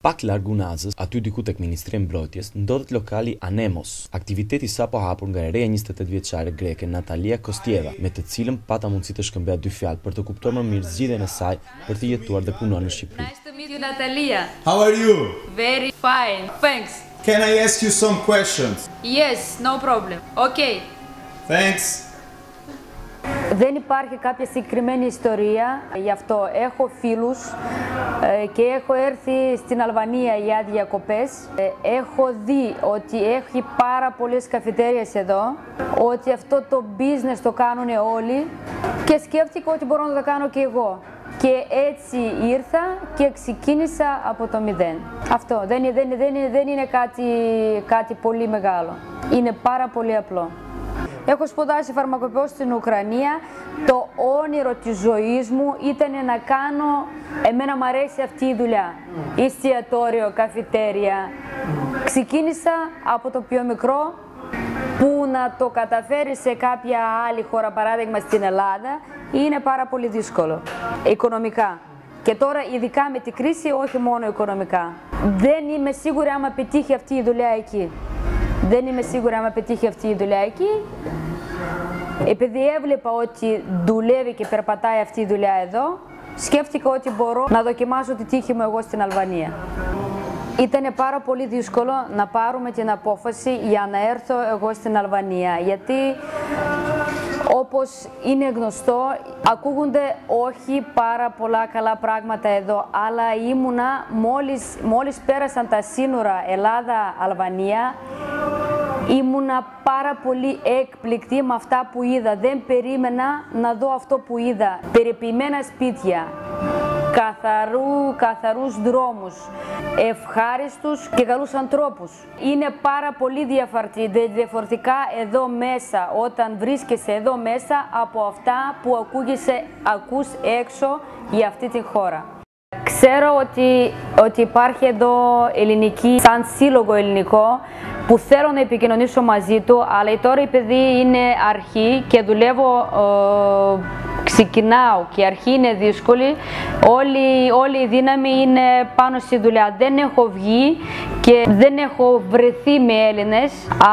Pak larg Unazës, aty diku tek Ministria e Mbrojtjes, ndodhet lokali Anemos, aktiviteti sapo hapur nga e reja 28 vjeçare greke Natalia Kostieva, me të cilën pata mundësi të shkëmbej dy fjalë për të kuptuar më mirë zgjidhjen e saj për të jetuar dhe punuar në Shqipëri. Nice to meet you, Natalia. How are you? Very fine, thanks. Can I ask you some questions? Yes, no problem. Okay. Thanks. Δεν υπάρχει κάποια συγκεκριμένη ιστορία, γι' αυτό έχω φίλους και έχω έρθει στην Αλβανία για διακοπές. Έχω δει ότι έχει πάρα πολλές καφετέριες εδώ, ότι αυτό το business το κάνουν όλοι και σκέφτηκα ότι μπορώ να το κάνω και εγώ. Και έτσι ήρθα και ξεκίνησα από το μηδέν. Αυτό δεν είναι κάτι πολύ μεγάλο, είναι πάρα πολύ απλό. Έχω σπουδάσει φαρμακοποιό στην Ουκρανία. Το όνειρο της ζωής μου ήταν να κάνω, εμένα μου αρέσει αυτή η δουλειά. Εστιατόριο, καφετέρια. Ξεκίνησα από το πιο μικρό, που να το καταφέρει σε κάποια άλλη χώρα, παράδειγμα στην Ελλάδα, είναι πάρα πολύ δύσκολο, οικονομικά. Και τώρα ειδικά με την κρίση, όχι μόνο οικονομικά. Δεν είμαι σίγουρη άμα πετύχει αυτή η δουλειά εκεί. Δεν είμαι σίγουρη άμα πετύχει αυτή η δουλειά εκεί. Επειδή έβλεπα ότι δουλεύει και περπατάει αυτή η δουλειά εδώ, σκέφτηκα ότι μπορώ να δοκιμάσω τη τύχη μου εγώ στην Αλβανία. Ήταν πάρα πολύ δύσκολο να πάρουμε την απόφαση για να έρθω εγώ στην Αλβανία, γιατί όπως είναι γνωστό, ακούγονται όχι πάρα πολλά καλά πράγματα εδώ, αλλά μόλις πέρασαν τα σύνορα Ελλάδα-Αλβανία, ήμουνα πάρα πολύ έκπληκτη με αυτά που είδα. Δεν περίμενα να δω αυτό που είδα. Περιποιημένα σπίτια, καθαρούς δρόμους, ευχάριστους και καλούς ανθρώπους. Είναι πάρα πολύ διαφορετικά εδώ μέσα, όταν βρίσκεσαι εδώ μέσα, από αυτά που ακούς έξω για αυτή τη χώρα. Ξέρω ότι υπάρχει εδώ ελληνική, σαν σύλλογο ελληνικό, που θέλω να επικοινωνήσω μαζί του, αλλά τώρα επειδή είναι αρχή και δουλεύω, ξεκινάω και η αρχή είναι δύσκολη, όλη η δύναμη είναι πάνω στη δουλειά. Δεν έχω βγει και δεν έχω βρεθεί με Έλληνες,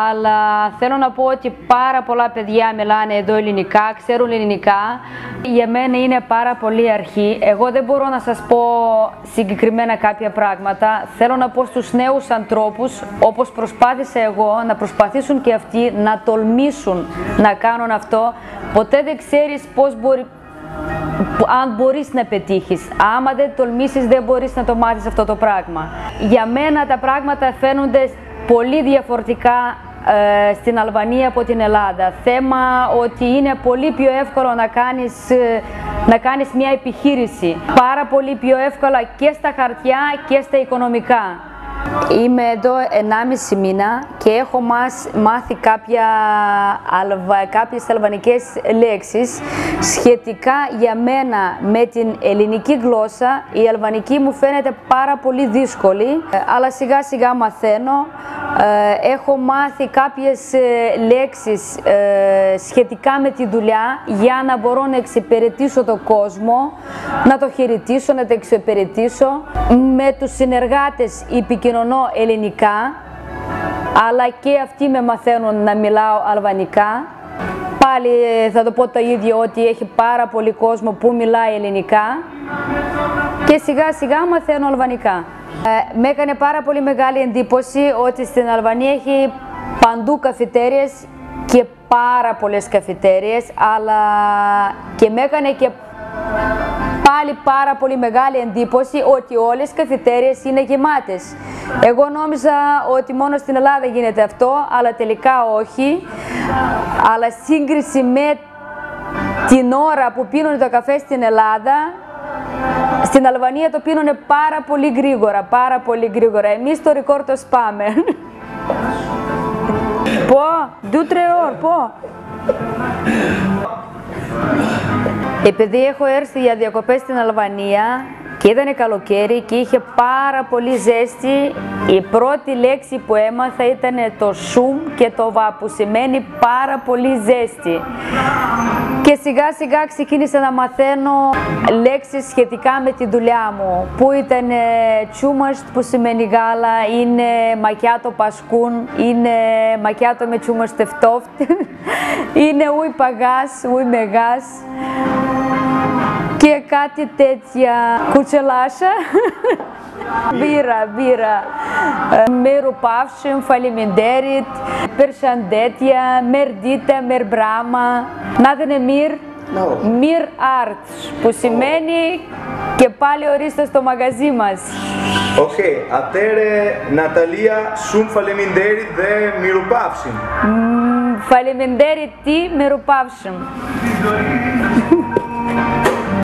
αλλά θέλω να πω ότι πάρα πολλά παιδιά μιλάνε εδώ ελληνικά, ξέρουν ελληνικά. Για μένα είναι πάρα πολύ αρχή. Εγώ δεν μπορώ να σας πω συγκεκριμένα κάποια πράγματα. Θέλω να πω στους νέους ανθρώπους, όπως προσπάθησα εγώ, να προσπαθήσουν και αυτοί να τολμήσουν να κάνουν αυτό. Ποτέ δεν ξέρεις αν μπορείς να πετύχεις. Άμα δεν τολμήσεις, δεν μπορείς να το μάθεις αυτό το πράγμα. Για μένα τα πράγματα φαίνονται πολύ διαφορετικά στην Αλβανία από την Ελλάδα. Θέμα ότι είναι πολύ πιο εύκολο να κάνεις μια επιχείρηση. Πάρα πολύ πιο εύκολα και στα χαρτιά και στα οικονομικά. Είμαι εδώ 1,5 μήνα και έχω μάθει κάποιες αλβανικές λέξεις. Σχετικά για μένα με την ελληνική γλώσσα, η αλβανική μου φαίνεται πάρα πολύ δύσκολη, αλλά σιγά σιγά μαθαίνω. Έχω μάθει κάποιες λέξεις σχετικά με τη δουλειά για να μπορώ να εξυπηρετήσω τον κόσμο, να το χαιρετήσω, να το εξυπηρετήσω. Με τους συνεργάτες επικοινωνώ ελληνικά, αλλά και αυτοί με μαθαίνουν να μιλάω αλβανικά. Πάλι θα το πω το ίδιο, ότι έχει πάρα πολύ κόσμο που μιλάει ελληνικά και σιγά σιγά μαθαίνω αλβανικά. Με έκανε πάρα πολύ μεγάλη εντύπωση ότι στην Αλβανία έχει παντού καφετέριες και πάρα πολλές καφετέριες, αλλά και με έκανε και πάλι πάρα πολύ μεγάλη εντύπωση ότι όλες οι καφετέριες είναι γεμάτες. Εγώ νόμιζα ότι μόνο στην Ελλάδα γίνεται αυτό, αλλά τελικά όχι. Αλλά σύγκριση με την ώρα που πίνουν το καφέ στην Ελλάδα, στην Αλβανία το πίνουν πάρα πολύ γρήγορα. Εμείς το ρεκόρ το σπάμε. Επειδή έχω έρθει για διακοπές στην Αλβανία Και ήταν καλοκαίρι και είχε πάρα πολύ ζέστη. Η πρώτη λέξη που έμαθα ήταν το σουμ και το βα, που σημαίνει πάρα πολύ ζέστη. Και σιγά σιγά ξεκίνησα να μαθαίνω λέξεις σχετικά με τη δουλειά μου, που ήταν τσούμαστ που σημαίνει γάλα, είναι μακιάτο πασκούν, είναι μακιάτο με τσούμαστ τεφτόφτ, είναι ουι παγάς, ουι μεγάς και κάτι τέτοια κουτσελάσα. Μπύρα, μεροπαύσιμ, φαλιμεντέριτ, περσαντέτια, μερντίτα, μερμπράμα, νάτενε μυρ άρτς, που σημαίνει και πάλι ορίστε στο μαγαζί μας. Ok, atëre Natalia shumë faleminderit dhe miru pafshim. Faleminderit ti, miru pafshim.